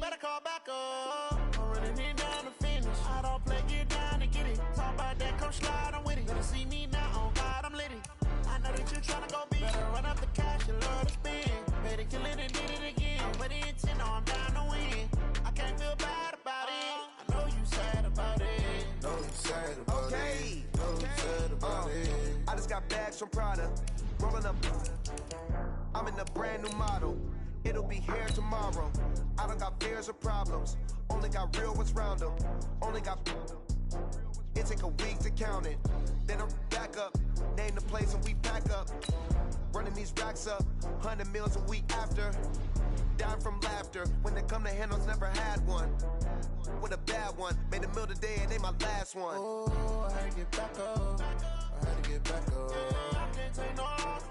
better call back up. I'm running it down to finish. I don't play, get down and get it. Talk about that, come slide, I'm with it. Better see me now, on God, I'm litty. I know that you tryna go big. Better run up the cash, you love to spend. Better kill it and did it again. But the intent, no, I'm down to win. I can't feel bad about it. I know you sad about it. Know you sad about it. Know you sad about it. I just got bags from Prada. Rolling up. I'm in a brand new model. It'll be here tomorrow. I don't got fears or problems. Only got real ones round them. Only got. It take a week to count it. Then I'm back up. Name the place and we pack up. Running these racks up. 100 meals a week after. Dying from laughter. When it come to handles, never had one. With a bad one. Made a meal today and they my last one. Oh, I had to get back up. I had to get back up. I can't take no loss.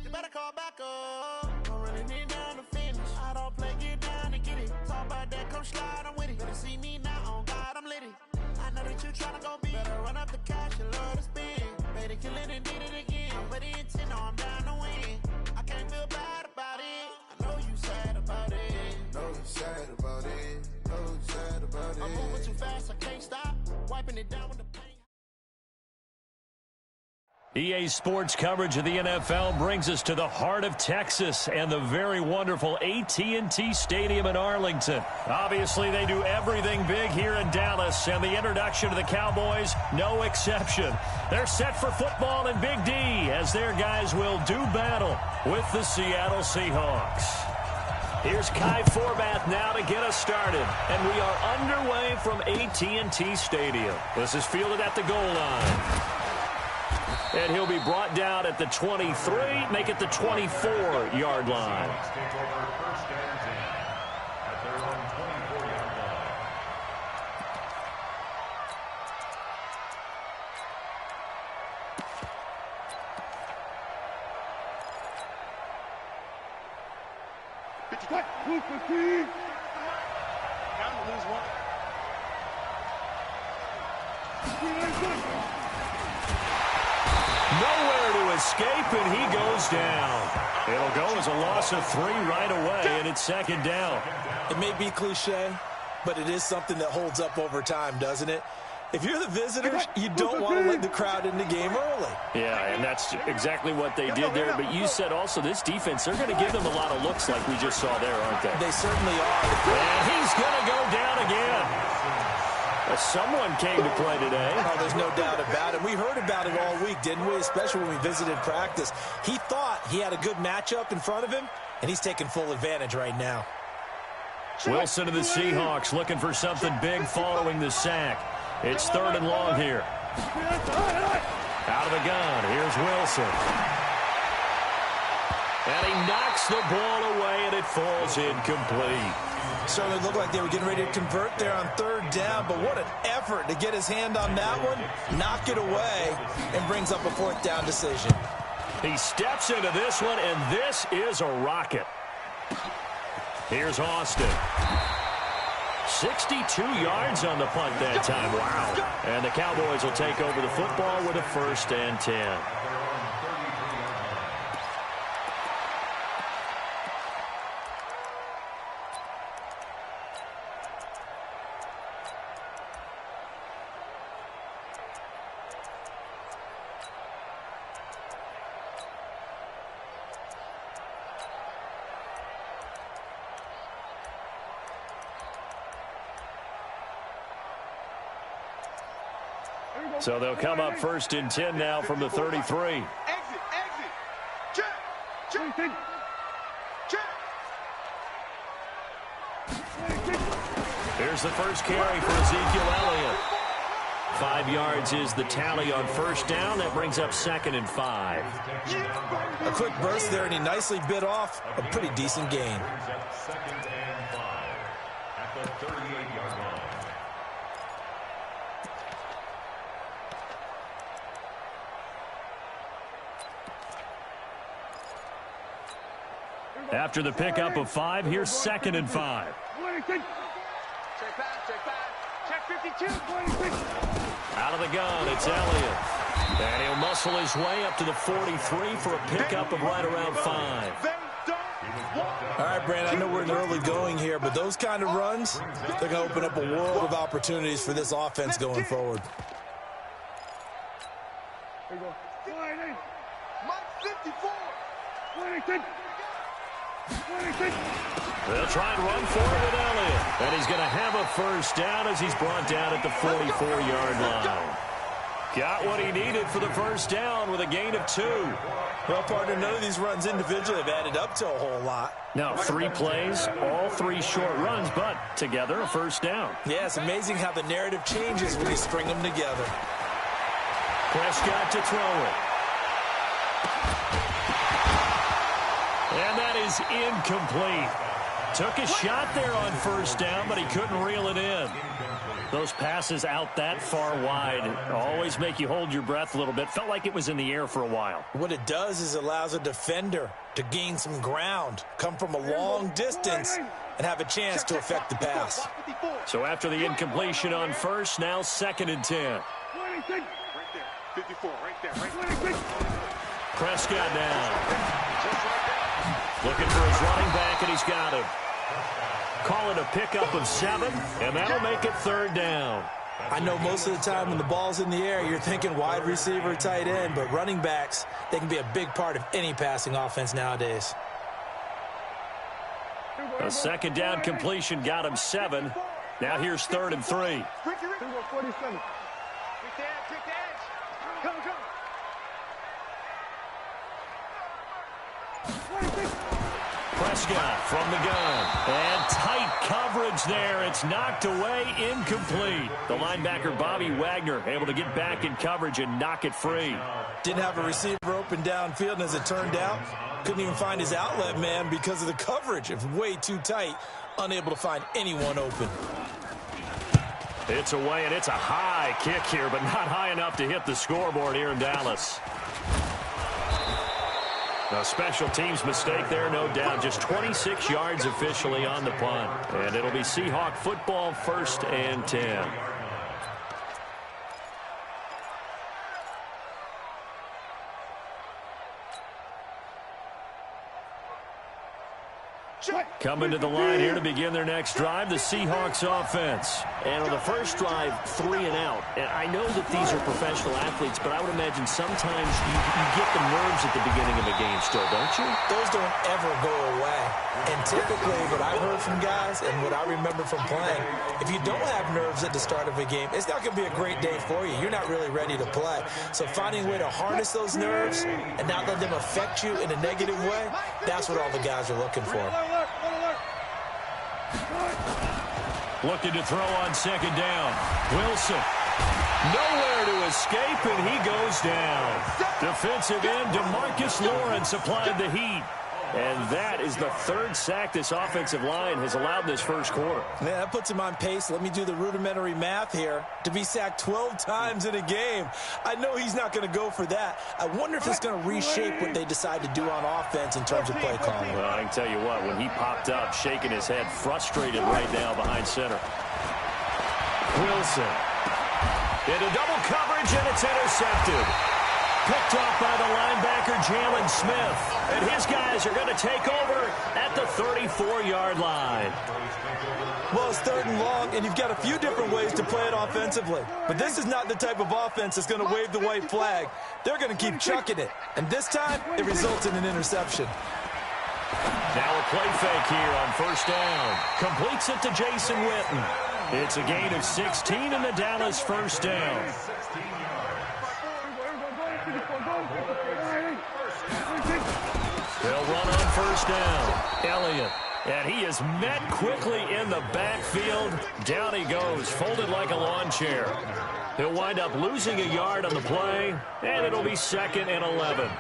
You better call back up. I'm running it down to finish. I don't play, get down and get it. Talk about that, come slide, I'm with it. Better see me now, on God, I'm litty. I know that you tryna go big. Better run up the cash, you love to spend. Better kill it and did it again. But the intent, no, I'm down to win. I can't feel bad about it. I know you sad about it. Know you sad about it. Know you sad about it. I'm moving too fast, I can't stop. Wiping it down with the paint. EA Sports coverage of the NFL brings us to the heart of Texas and the very wonderful AT&T Stadium in Arlington. Obviously, they do everything big here in Dallas, and the introduction to the Cowboys, no exception. They're set for football in Big D as their guys will do battle with the Seattle Seahawks. Here's Kai Forbath now to get us started, and we are underway from AT&T Stadium. This is fielded at the goal line. And he'll be brought down at the 23, make it the 24-yard line. Nowhere to escape, and he goes down. It'll go as a loss of 3 right away, and it's second down. It may be cliche, but it is something that holds up over time, doesn't it? If you're the visitors, you don't want to let the crowd in the game early. Yeah, and that's exactly what they did there. But you said also this defense, they're going to give them a lot of looks like we just saw there, aren't they? They certainly are. And he's going to go down again. Someone came to play today. Oh, there's no doubt about it. We heard about it all week, didn't we? Especially when we visited practice. He thought he had a good matchup in front of him, and he's taking full advantage right now. Wilson of the Seahawks looking for something big following the sack. It's 3rd and long here. Out of the gun, here's Wilson. And he knocks the ball away, and it falls incomplete. Certainly looked like they were getting ready to convert there on 3rd down, but what an effort to get his hand on that one, knock it away, and brings up a 4th down decision. He steps into this one, and this is a rocket. Here's Austin. 62 yards on the punt that time. Wow. And the Cowboys will take over the football with a 1st and 10. So they'll come up 1st and 10 now from the 33. Exit. Check. Here's the first carry for Ezekiel Elliott. 5 yards is the tally on 1st down. That brings up 2nd and 5. A quick burst there, and he nicely bit off a pretty decent gain. 2nd and 5 at the 38-yard line. After the pickup of 5, here's 2nd and 5. Check 52. Out of the gun, it's Elliott. And he'll muscle his way up to the 43 for a pickup of right around 5. All right, Brandon, I know we're in the early going here, but those kind of runs, they're going to open up a world of opportunities for this offense going forward. Here you go. Mike 54. They'll try and run for it with Elliott. And he's going to have a first down as he's brought down at the 44-yard line. Got what he needed for the first down with a gain of 2. Well, partner, none of these runs individually have added up to a whole lot. Now, 3 plays, all 3 short runs, but together a first down. Yeah, it's amazing how the narrative changes when you string them together. Prescott to throw it. And that is incomplete. Took a shot there on first down, but he couldn't reel it in. Those passes out that far wide always make you hold your breath a little bit. Felt like it was in the air for a while. What it does is it allows a defender to gain some ground, come from a long distance, and have a chance to affect the pass. So after the incompletion on first, now 2nd and 10. Right there. 54, right there. Prescott now. Looking for his running back, and he's got him. Call it a pickup of 7, and that'll make it 3rd down. I know most of the time when the ball's in the air, you're thinking wide receiver, tight end, but running backs, they can be a big part of any passing offense nowadays. A 2nd down completion got him 7. Now here's 3rd and 3. 47. Prescott from the gun. And tight coverage there. It's knocked away, incomplete. The linebacker, Bobby Wagner, able to get back in coverage and knock it free. Didn't have a receiver open downfield, and as it turned out, couldn't even find his outlet man because of the coverage. It was way too tight, unable to find anyone open. It's away, and it's a high kick here, but not high enough to hit the scoreboard here in Dallas. A special teams mistake there, no doubt. Just 26 yards officially on the punt. And it'll be Seahawk football, 1st and 10. Coming to the line here to begin their next drive, the Seahawks offense. And on the first drive, 3 and out. And I know that these are professional athletes, but I would imagine sometimes you get the nerves at the beginning of a game still, don't you? Those don't ever go away. And typically, what I've heard from guys and what I remember from playing, if you don't have nerves at the start of a game, it's not going to be a great day for you. You're not really ready to play. So finding a way to harness those nerves and not let them affect you in a negative way, that's what all the guys are looking for. Looking to throw on 2nd down. Wilson. Nowhere to escape, and he goes down. Defensive end DeMarcus Lawrence applied the heat. And that is the 3rd sack this offensive line has allowed this first quarter. Yeah, that puts him on pace. Let me do the rudimentary math here. To be sacked 12 times in a game, I know he's not going to go for that. I wonder if it's going to reshape what they decide to do on offense in terms of play calling. Well, I can tell you what, when he popped up, shaking his head, frustrated right now behind center. Wilson. Into double coverage, and it's intercepted. Picked off by the linebacker, Jalen Smith. And his guys are going to take over at the 34-yard line. Well, it's 3rd and long, and you've got a few different ways to play it offensively. But this is not the type of offense that's going to wave the white flag. They're going to keep chucking it. And this time, it results in an interception. Now a play fake here on 1st down. Completes it to Jason Witten. It's a gain of 16 in the Dallas 1st down. They'll run on 1st down. Elliott. And he is met quickly in the backfield. Down he goes, folded like a lawn chair. He'll wind up losing a yard on the play, and it'll be 2nd and 11.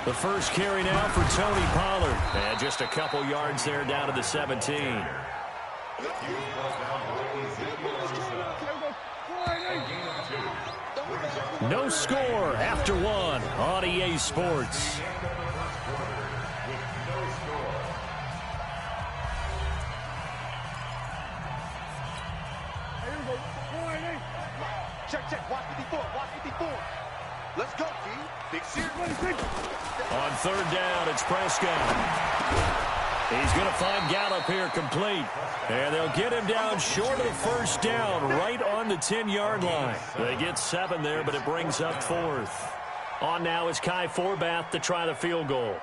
The first carry now for Tony Pollard. And just a couple yards there down to the 17. No score after 1 on EA Sports. Check, watch 54, watch 54. Let's go, T. Big series. On third down, it's Prescott. He's going to find Gallup here complete. And they'll get him down short of the first down, right on the 10-yard line. They get 7 there, but it brings up 4th. On now is Kai Forbath to try the field goal.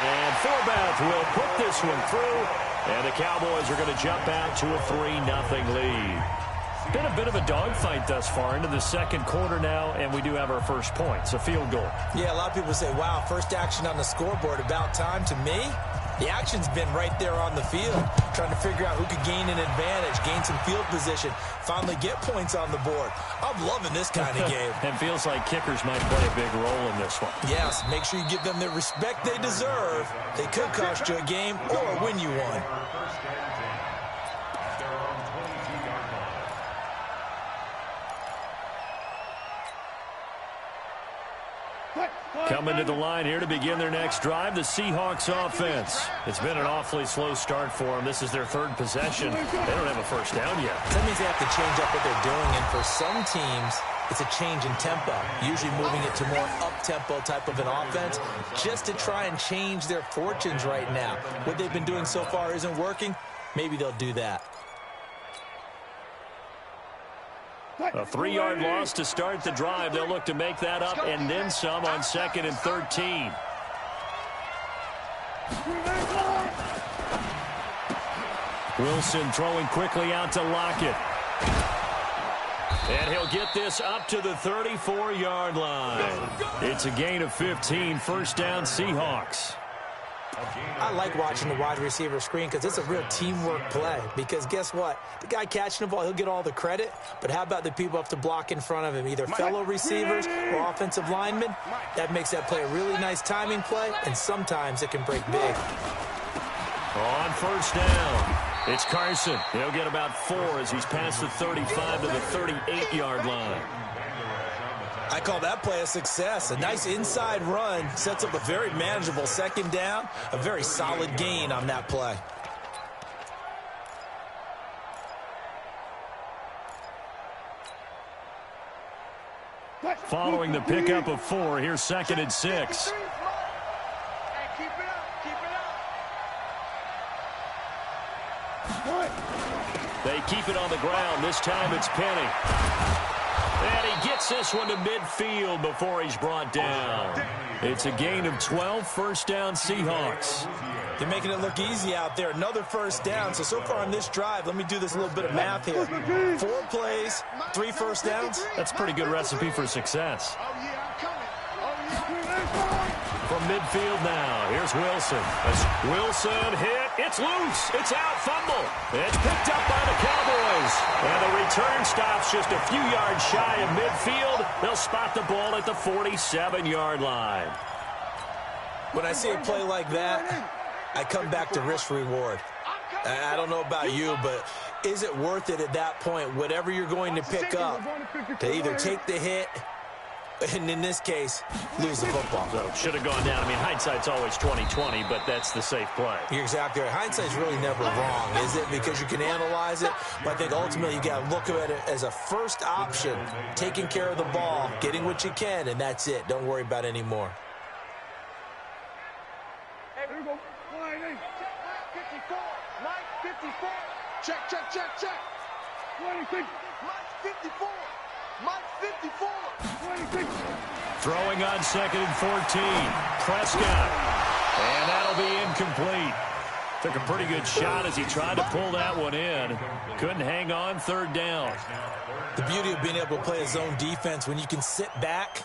And Forbath will put this one through. And the Cowboys are going to jump out to a 3-0 lead. Been a bit of a dogfight thus far into the second quarter now, and we do have our first points, a field goal. Yeah, a lot of people say, wow, first action on the scoreboard, about time. To me, the action's been right there on the field, trying to figure out who could gain an advantage, gain some field position, finally get points on the board. I'm loving this kind of game. And feels like kickers might play a big role in this one. Yes, make sure you give them the respect they deserve. They could cost you a game or win you one. Coming to the line here to begin their next drive, the Seahawks offense. It's been an awfully slow start for them. This is their 3rd possession. They don't have a first down yet. That means they have to change up what they're doing, and for some teams, it's a change in tempo, usually moving it to more up-tempo type of an offense, just to try and change their fortunes right now. What they've been doing so far isn't working. Maybe they'll do that. A 3-yard loss to start the drive. They'll look to make that up and then some on 2nd and 13. Wilson throwing quickly out to Lockett. And he'll get this up to the 34-yard line. It's a gain of 15, first down Seahawks. I like watching the wide receiver screen because it's a real teamwork play. Because guess what? The guy catching the ball, he'll get all the credit. But how about the people up to block in front of him, either fellow receivers or offensive linemen? That makes that play a really nice timing play, and sometimes it can break big. On first down, it's Carson. He'll get about 4 as he's past the 35 to the 38-yard line. I call that play a success. A nice inside run sets up a very manageable 2nd down, a very solid gain on that play. Following the pickup of 4, here's 2nd and 6. They keep it on the ground. This time it's Penny. And he gets this one to midfield before he's brought down. It's a gain of 12, first down Seahawks. They're making it look easy out there. Another first down. So far on this drive, let me do this little bit of math here. 4 plays, 3 first downs. That's a pretty good recipe for success. From midfield now, here's Wilson. As Wilson hit, it's loose, it's out, fumble. It's picked up by the Cowboys. And the return stops just a few yards shy of midfield. They'll spot the ball at the 47-yard line. When I see a play like that, I come back to risk-reward. I don't know about you, but is it worth it at that point, whatever you're going to pick up, to either take the hit, and in this case, lose the football? So should have gone down. I mean, hindsight's always 20/20, but that's the safe play. You're exactly right. Hindsight's really never wrong, is it? Because you can analyze it, but I think ultimately you got to look at it as a first option, taking care of the ball, getting what you can, and that's it. Don't worry about any more. Hey, here we go. Line 54. Mike 54. Check. 26. Mike 54. Mike 54. 26. Throwing on 2nd and 14. Prescott. And that'll be incomplete. Took a pretty good shot as he tried to pull that one in. Couldn't hang on, 3rd down. The beauty of being able to play a zone defense, when you can sit back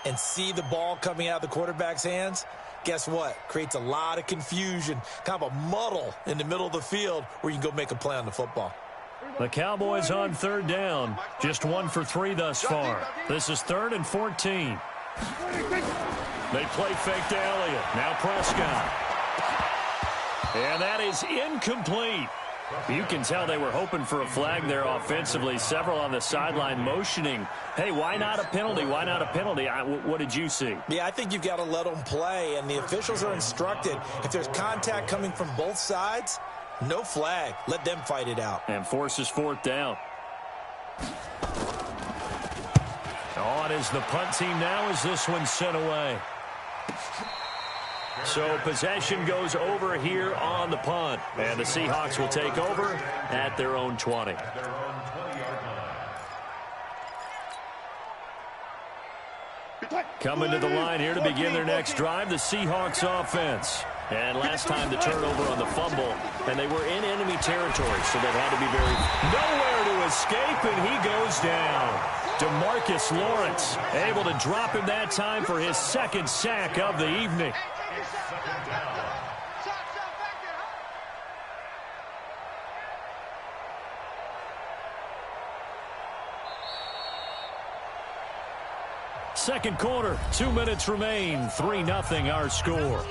and see the ball coming out of the quarterback's hands, guess what? Creates a lot of confusion, kind of a muddle in the middle of the field where you can go make a play on the football. The Cowboys on 3rd down. Just 1 for 3 thus far. This is 3rd and 14. They play fake to Elliott. Now Prescott. And that is incomplete. You can tell they were hoping for a flag there offensively. Several on the sideline motioning. Hey, why not a penalty? Why not a penalty? What did you see? Yeah, I think you've got to let them play, and the officials are instructed if there's contact coming from both sides, No flag. Let them fight it out. And forces fourth down. On is the punt team now as this one's sent away. So possession goes over here on the punt. And the Seahawks will take over at their own 20. Coming to the line here to begin their next drive, the Seahawks offense. And last time the turnover on the fumble, and they were in enemy territory, so they've had to be very... Nowhere to escape, and he goes down. DeMarcus Lawrence able to drop him that time for his second sack of the evening. Second quarter, 2 minutes remain, 3-0 our score.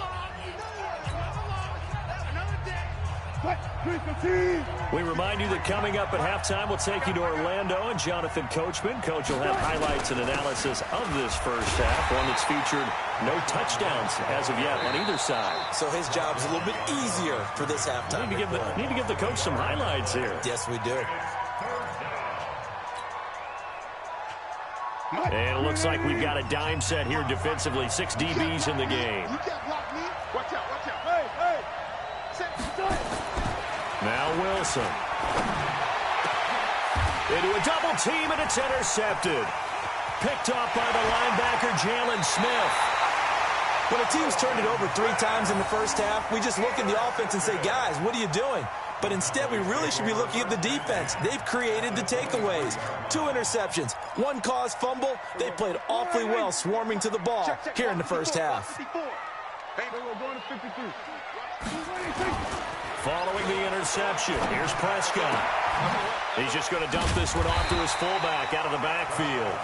We remind you that coming up at halftime, we'll take you to Orlando and Jonathan Coachman. Coach will have highlights and analysis of this first half, one that's featured no touchdowns as of yet on either side. So his job's a little bit easier for this halftime. Need to give the coach some highlights here. Yes, we do. And it looks like we've got a dime set here defensively. 6 DBs in the game. Watch out. Hey. Now Wilson. Into a double team, and it's intercepted. Picked off by the linebacker, Jalen Smith. When a team's turned it over 3 times in the first half, we just look at the offense and say, guys, what are you doing? But instead, we really should be looking at the defense. They've created the takeaways. 2 interceptions, 1 caused fumble. They played awfully well swarming to the ball here in the first half. Following the interception, here's Prescott. He's just going to dump this one off to his fullback out of the backfield.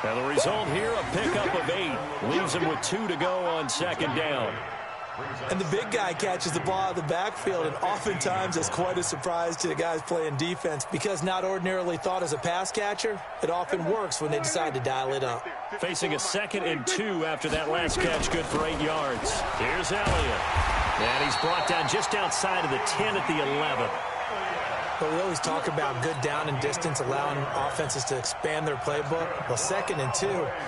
And the result here, a pickup of 8. Leaves him with 2 to go on second down. And the big guy catches the ball out of the backfield, and oftentimes it's quite a surprise to the guys playing defense because not ordinarily thought as a pass catcher, it often works when they decide to dial it up. Facing a 2nd and 2 after that last catch, good for 8 yards. Here's Elliott. And he's brought down just outside of the 10 at the 11. But we always talk about good down and distance, allowing offenses to expand their playbook. Well, 2nd and 2,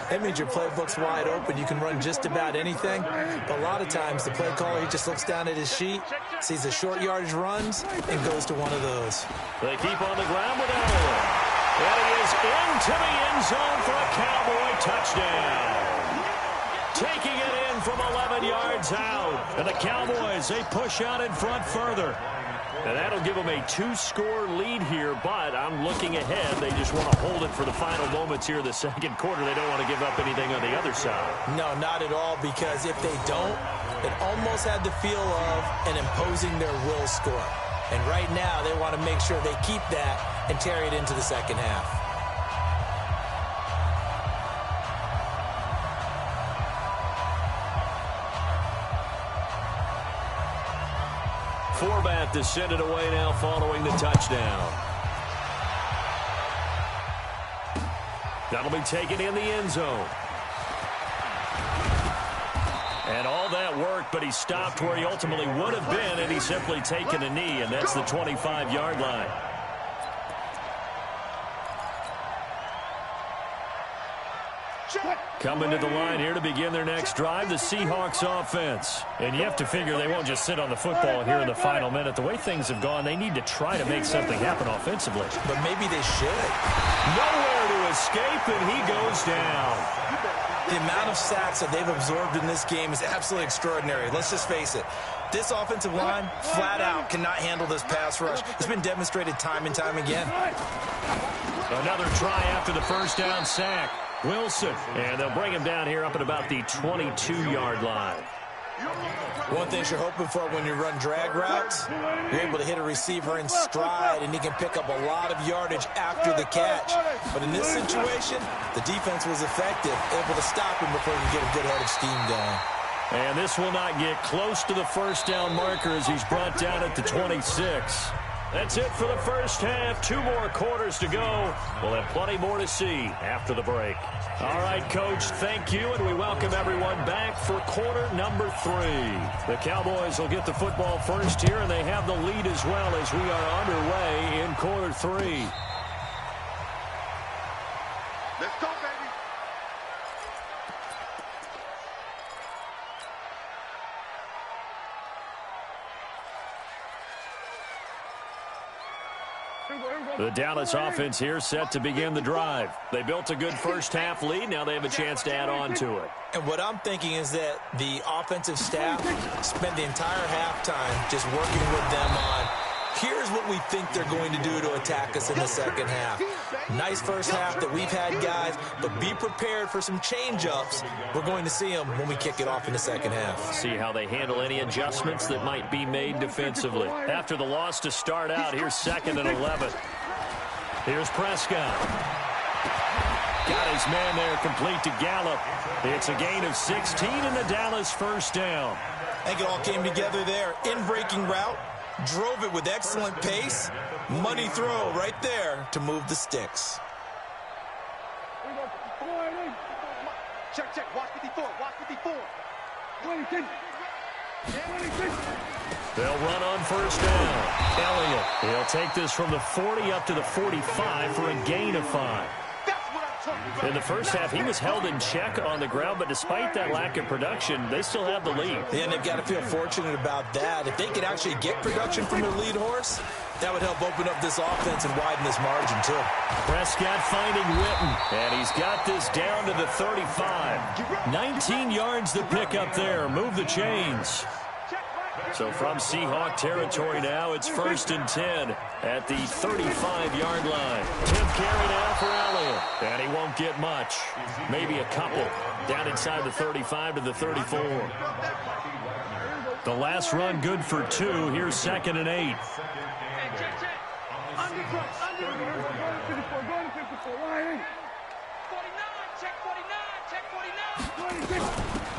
that means your playbook's wide open. You can run just about anything. But a lot of times, the play caller, he just looks down at his sheet, sees the short yardage runs, and goes to one of those. They keep on the ground with Elliott. And he is into the end zone for a Cowboy touchdown. Taking it in from 11 yards out. And the Cowboys, they push out in front further. And that'll give them a 2-score lead here, but I'm looking ahead. They just want to hold it for the final moments here in the second quarter. They don't want to give up anything on the other side. No, not at all, because if they don't, it almost had the feel of an imposing their will score. And right now, they want to make sure they keep that and carry it into the second half. Forbat to send it away now following the touchdown. That'll be taken in the end zone. And all that worked, but he stopped where he ultimately would have been, and he's simply taken a knee, and that's the 25-yard line. Coming to the line here to begin their next drive, the Seahawks offense. And you have to figure they won't just sit on the football here in the final minute. The way things have gone, they need to try to make something happen offensively. But maybe they should. Nowhere to escape, and he goes down. The amount of sacks that they've absorbed in this game is absolutely extraordinary. Let's just face it. This offensive line, flat out, cannot handle this pass rush. It's been demonstrated time and time again. Another try after the first down sack. Wilson, and they'll bring him down here up at about the 22-yard line. One thing you're hoping for when you run drag routes, you're able to hit a receiver in stride, and he can pick up a lot of yardage after the catch. But in this situation, the defense was effective, able to stop him before he could get a good head of steam going. And this will not get close to the first down marker as he's brought down at the 26. That's it for the first half. 2 more quarters to go. We'll have plenty more to see after the break. All right, Coach, thank you, and we welcome everyone back for quarter number 3. The Cowboys will get the football first here, and they have the lead as well as we are underway in quarter 3. Let's go, baby. The Dallas offense here set to begin the drive. They built a good first half lead. Now they have a chance to add on to it. And what I'm thinking is that the offensive staff spent the entire halftime just working with them on, here's what we think they're going to do to attack us in the second half. Nice first half that we've had, guys, but be prepared for some change-ups. We're going to see them when we kick it off in the second half. See how they handle any adjustments that might be made defensively. After the loss to start out, here's 2nd and 11. Here's Prescott. Got his man there complete to Gallup. It's a gain of 16 and a Dallas first down. I think it all came together there. In-breaking route. Drove it with excellent pace. Money throw right there to move the sticks. Check, check. Watch 54. Watch 54. They'll run on first down. Elliott, he'll take this from the 40 up to the 45 for a gain of 5. In the first half, he was held in check on the ground, but despite that lack of production, they still have the lead. Yeah, and they've got to feel fortunate about that. If they could actually get production from their lead horse, that would help open up this offense and widen this margin, too. Prescott finding Witten, and he's got this down to the 35. 19 yards to pick up there. Move the chains. So from Seahawk territory now, it's 1st and 10 at the 35-yard line. 10th carry now for Elliott, and he won't get much. Maybe a couple down inside the 35 to the 34. The last run good for 2. Here's 2nd and 8.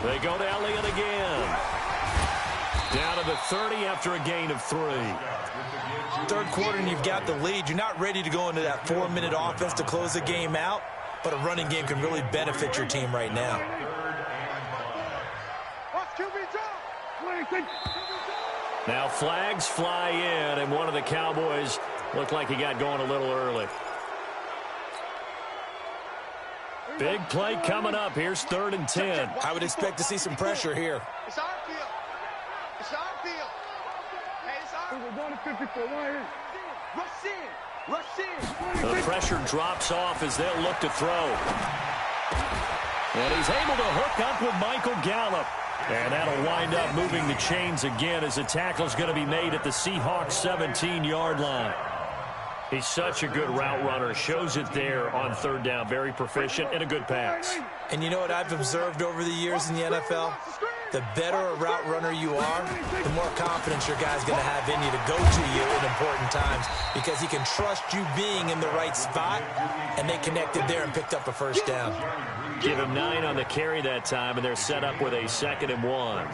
They go to Elliott again. Down to the 30 after a gain of 3. Third quarter and you've got the lead. You're not ready to go into that 4-minute offense to close the game out, but a running game can really benefit your team right now. Now flags fly in, and one of the Cowboys looked like he got going a little early. Big play coming up. Here's 3rd and 10. I would expect to see some pressure here. It's our field. It's our field. Hey, it's our field. We're going to 54. Rush in. Rush in. The pressure drops off as they'll look to throw. And he's able to hook up with Michael Gallup. And that'll wind up moving the chains again as the tackle's going to be made at the Seahawks 17-yard line. He's such a good route runner. Shows it there on 3rd down. Very proficient and a good pass. And you know what I've observed over the years in the NFL? The better a route runner you are, the more confidence your guy's going to have in you to go to you in important times because he can trust you being in the right spot, and they connected there and picked up a first down. Give him 9 on the carry that time, and they're set up with a 2nd and 1.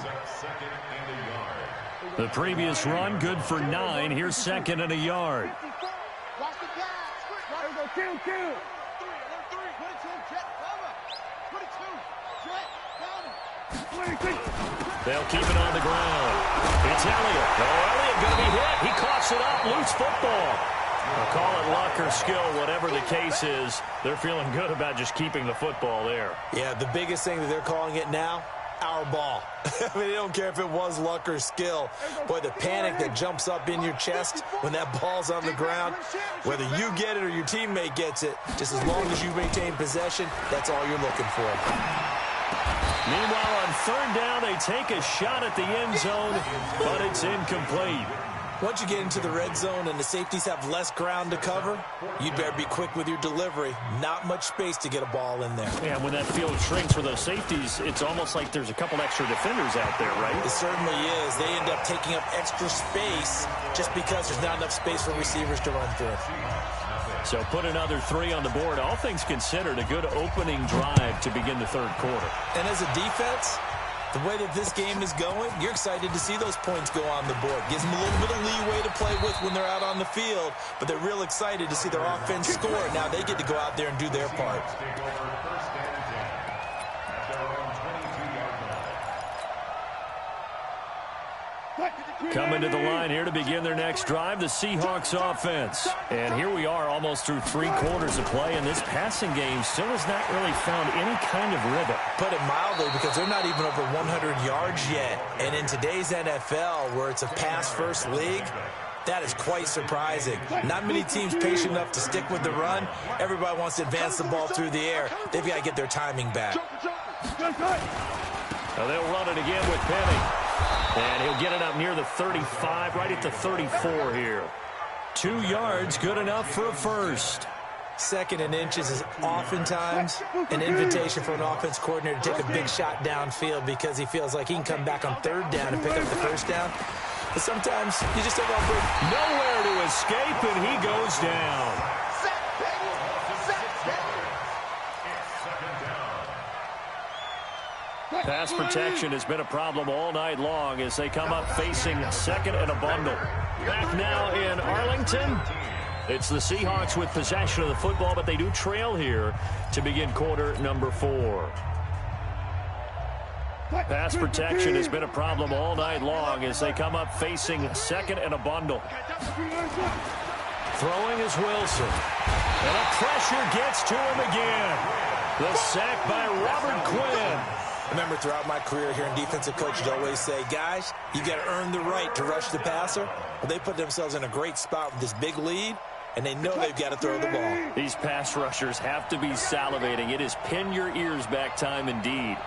The previous run, good for 9. Here's 2nd and a yard. Watch the pass. Kill. 3, 22, jet, cover. 22, jet, cover. They'll keep it on the ground. It's Elliott. Oh, Elliott going to be hit. He coughs it up. Loose football. They'll call it luck or skill, whatever the case is. They're feeling good about just keeping the football there. Yeah, the biggest thing that they're calling it now, our ball. I mean, they don't care if it was luck or skill. Boy, the panic that jumps up in your chest when that ball's on the ground, whether you get it or your teammate gets it, just as long as you maintain possession, that's all you're looking for. Meanwhile, on 3rd down, they take a shot at the end zone, but it's incomplete. Once you get into the red zone and the safeties have less ground to cover, you'd better be quick with your delivery. Not much space to get a ball in there. Yeah, when that field shrinks for those safeties, it's almost like there's a couple extra defenders out there, right? It certainly is. They end up taking up extra space just because there's not enough space for receivers to run through. So put another 3 on the board. All things considered, a good opening drive to begin the 3rd quarter. And as a defense, The way that this game is going, you're excited to see those points go on the board. Gives them a little bit of leeway to play with when they're out on the field, but they're real excited to see their offense score. Now they get to go out there and do their part. Coming to the line here to begin their next drive, the Seahawks offense. And here we are almost through 3 quarters of play, and this passing game still has not really found any kind of rhythm. Put it mildly, because they're not even over 100 yards yet. And in today's NFL, where it's a pass-first league, that is quite surprising. Not many teams patient enough to stick with the run. Everybody wants to advance the ball through the air. They've got to get their timing back. Now they'll run it again with Penny. And he'll get it up near the 35, right at the 34 here. 2 yards, good enough for a first. 2nd and inches is oftentimes an invitation for an offense coordinator to take a big shot downfield because he feels like he can come back on 3rd down and pick up the first down. But sometimes you just don't want to bring nowhere to escape, and he goes down. Pass protection has been a problem all night long as they come up facing 2nd and a bundle. Back now in Arlington. It's the Seahawks with possession of the football, but they do trail here to begin quarter number 4. Pass protection has been a problem all night long as they come up facing 2nd and a bundle. Throwing is Wilson. And a pressure gets to him again. The sack by Robert Quinn. Remember, throughout my career here in defensive coaches always say, guys, you got to earn the right to rush the passer. Well, they put themselves in a great spot with this big lead, and they know they've got to throw the ball. These pass rushers have to be salivating. It is pin your ears back time indeed.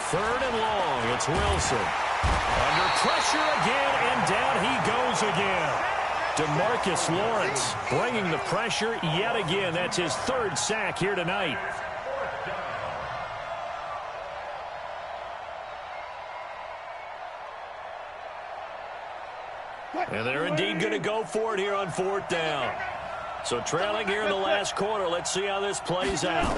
3rd and long. It's Wilson. Under pressure again, and down he goes again. DeMarcus Lawrence bringing the pressure yet again. That's his 3rd sack here tonight. And they're indeed going to go for it here on 4th down. So trailing here in the last quarter. Let's see how this plays out.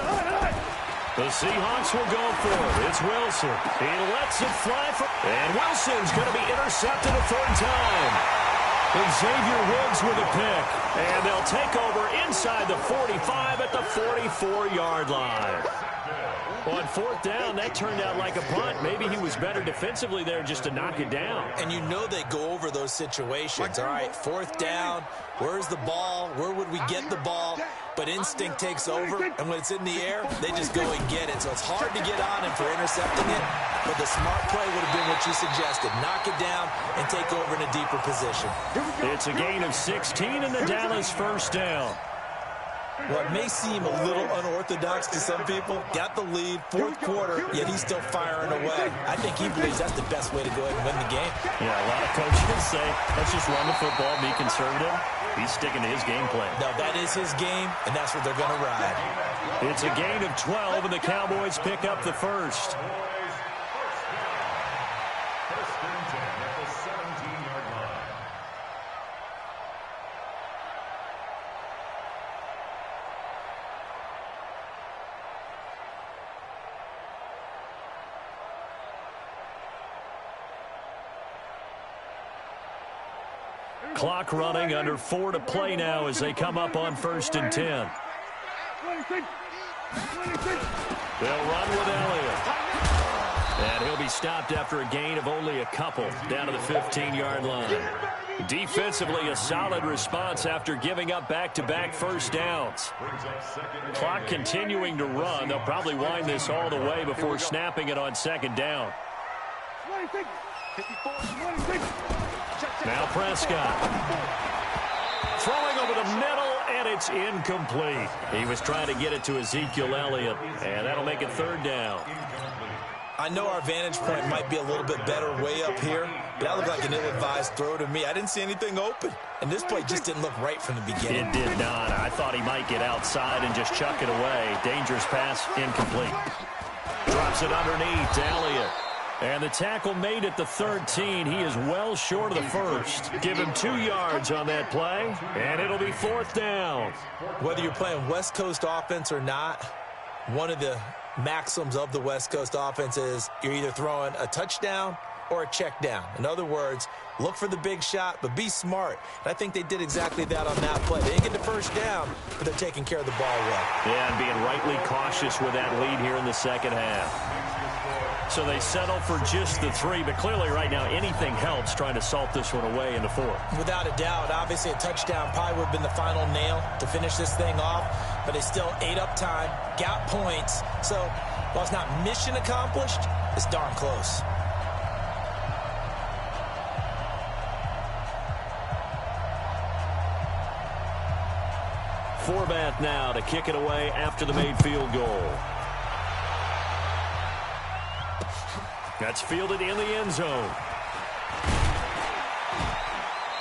The Seahawks will go for it. It's Wilson. He lets it fly. And Wilson's going to be intercepted a 3rd time. And Xavier Woods with a pick. And they'll take over inside the 45 at the 44-yard line. On 4th down, that turned out like a punt. Maybe he was better defensively there just to knock it down. And you know they go over those situations. All right, 4th down, where's the ball? Where would we get the ball? But instinct takes over, and when it's in the air, they just go and get it. So it's hard to get on him for intercepting it, but the smart play would have been what you suggested. Knock it down and take over in a deeper position. It's a gain of 16 in the Dallas 1st down. Well, it may seem a little unorthodox to some people. Got the lead, 4th quarter, yet he's still firing away. I think he believes that's the best way to go ahead and win the game. Yeah, a lot of coaches say, let's just run the football, be conservative. He's sticking to his game plan. No, that is his game, and that's what they're going to ride. It's a gain of 12, and the Cowboys pick up the 1st. Clock running, under 4 to play now as they come up on 1st and 10. They'll run with Elliott. And he'll be stopped after a gain of only a couple down to the 15-yard line. Defensively, a solid response after giving up back-to-back 1st downs. Clock continuing to run. They'll probably wind this all the way before snapping it on 2nd down. Now Prescott. Throwing over the middle, and it's incomplete. He was trying to get it to Ezekiel Elliott, and that'll make it 3rd down. I know our vantage point might be a little bit better way up here, but that looked like an ill-advised throw to me. I didn't see anything open, and this play just didn't look right from the beginning. It did not. I thought he might get outside and just chuck it away. Dangerous pass, incomplete. Drops it underneath to Elliott. And the tackle made at the 13. He is well short of the 1st. Give him 2 yards on that play, and it'll be 4th down. Whether you're playing West Coast offense or not, one of the maxims of the West Coast offense is you're either throwing a touchdown or a check down. In other words, look for the big shot, but be smart. And I think they did exactly that on that play. They didn't get the first down, but they're taking care of the ball well. Yeah, and being rightly cautious with that lead here in the second half. So they settle for just the 3, but clearly right now anything helps trying to salt this one away in the 4th. Without a doubt, obviously a touchdown probably would have been the final nail to finish this thing off, but they still ate up time, got points. So while it's not mission accomplished, it's darn close. Forbath now to kick it away after the made field goal. That's fielded in the end zone.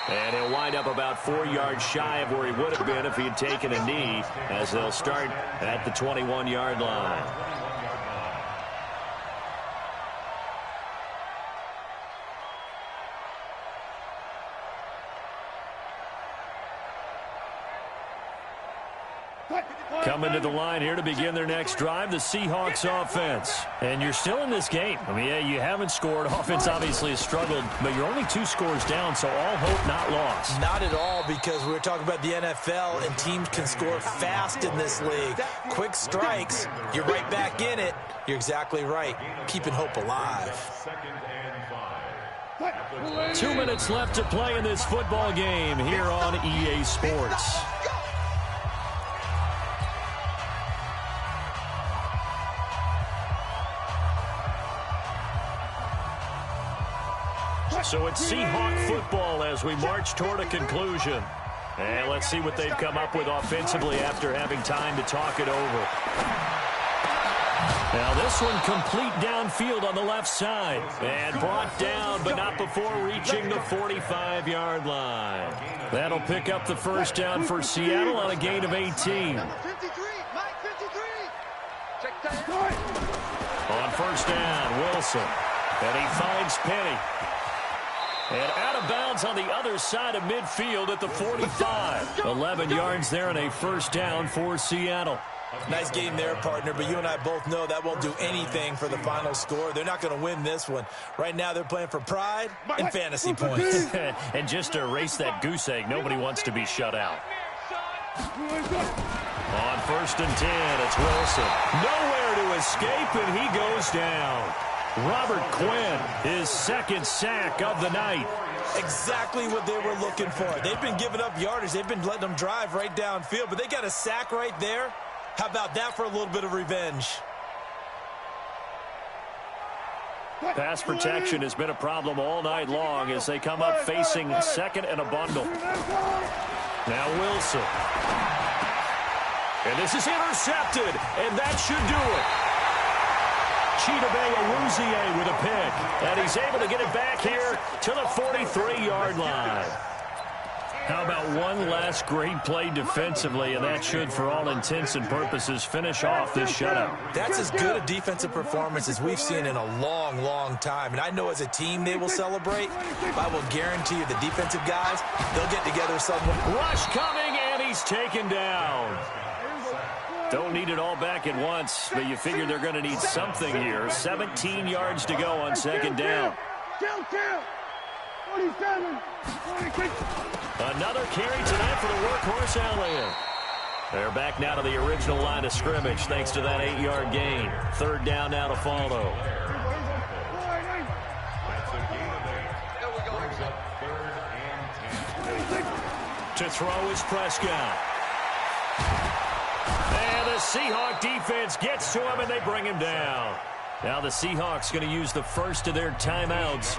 And he'll wind up about 4 yards shy of where he would have been if he had taken a knee, as they'll start at the 21-yard line. Coming to the line here to begin their next drive, the Seahawks offense. And you're still in this game. I mean, yeah, you haven't scored. Offense obviously has struggled, but you're only 2 scores down, so all hope not lost. Not at all, because we were talking about the NFL, and teams can score fast in this league. Quick strikes, you're right back in it. You're exactly right. Keeping hope alive. 2 minutes left to play in this football game here on EA Sports. So it's Seahawk football as we march toward a conclusion. And let's see what they've come up with offensively after having time to talk it over. Now this one complete downfield on the left side. And brought down, but not before reaching the 45-yard line. That'll pick up the first down for Seattle on a gain of 18. On first down, Wilson. And he finds Penny. And out of bounds on the other side of midfield at the 45. 11 yards there and a first down for Seattle. Nice game there, partner, but you and I both know that won't do anything for the final score. They're not going to win this one. Right now they're playing for pride and fantasy points. And just to erase that goose egg, nobody wants to be shut out. On first and 10, it's Wilson. Nowhere to escape, and he goes down. Robert Quinn, his second sack of the night. Exactly what they were looking for. They've been giving up yardage. They've been letting them drive right downfield, but they got a sack right there. How about that for a little bit of revenge? Pass protection has been a problem all night long as they come up facing second and a bundle. Now Wilson. And this is intercepted, and that should do it. Chidobe Awuzie with a pick, and he's able to get it back here to the 43-yard line. How about one last great play defensively, and that should, for all intents and purposes, finish off this shutout. That's as good a defensive performance as we've seen in a long, long time. And I know as a team they will celebrate, but I will guarantee you the defensive guys, they'll get together somewhere. Rush coming, and he's taken down. Don't need it all back at once, but you figure they're going to need something here. 17 yards to go on second down. 47, 46. Another carry tonight for the workhorse Elliott. They're back now to the original line of scrimmage thanks to that 8-yard gain. Third down now to follow. To throw is Prescott. And the Seahawk defense gets to him, and they bring him down. Now the Seahawks going to use the first of their timeouts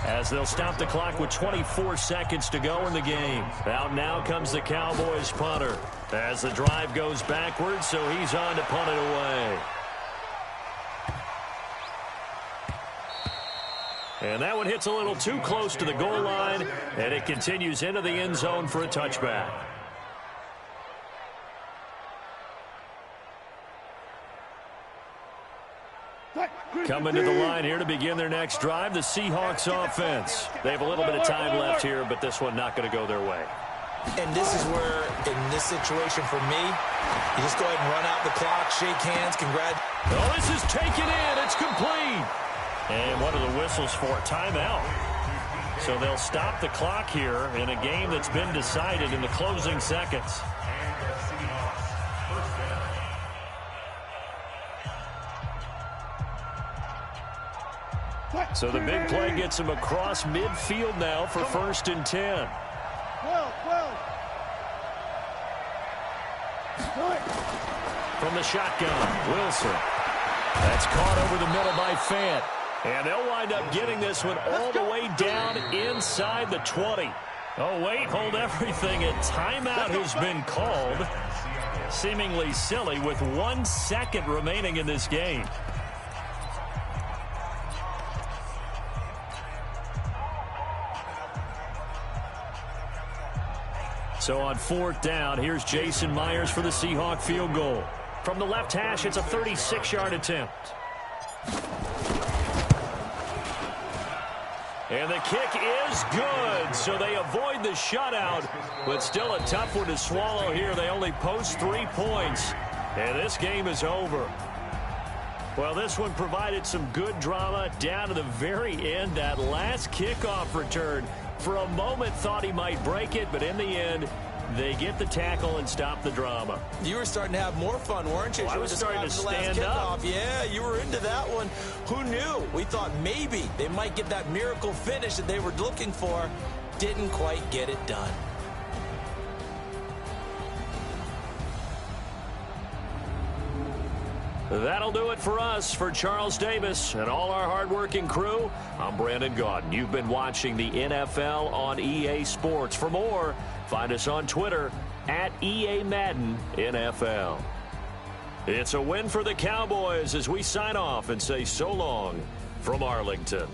as they'll stop the clock with 24 seconds to go in the game. Out now comes the Cowboys punter as the drive goes backwards, so he's on to punt it away. And that one hits a little too close to the goal line, and it continues into the end zone for a touchback. Coming to the line here to begin their next drive, the Seahawks offense. They have a little bit of time left here, but this one not going to go their way. And this is where, in this situation for me, you just go ahead and run out the clock, shake hands, Oh, this is taken in. It's complete. And what are the whistles for? Timeout. So they'll stop the clock here in a game that's been decided in the closing seconds. So the big play gets him across midfield now for 1st and 10. 12. From the shotgun, Wilson. That's caught over the middle by Fant. And they'll wind up getting this one all the way down inside the 20. Oh, wait, hold everything. A timeout has been called. Seemingly silly with 1 second remaining in this game. So on 4th down, here's Jason Myers for the Seahawk field goal. From the left hash, it's a 36-yard attempt. And the kick is good, so they avoid the shutout, but still a tough one to swallow here. They only post 3 points, and this game is over. Well, this one provided some good drama down to the very end. That last kickoff return, for a moment thought he might break it, but in the end, they get the tackle and stop the drama. You were starting to have more fun, weren't you? Well, I was starting to stand up. Yeah, you were into that one. Who knew? We thought maybe they might get that miracle finish that they were looking for. Didn't quite get it done. That'll do it for us. For Charles Davis and all our hardworking crew, I'm Brandon Gaudin. You've been watching the NFL on EA Sports. For more, find us on Twitter at EA Madden NFL. It's a win for the Cowboys as we sign off and say so long from Arlington.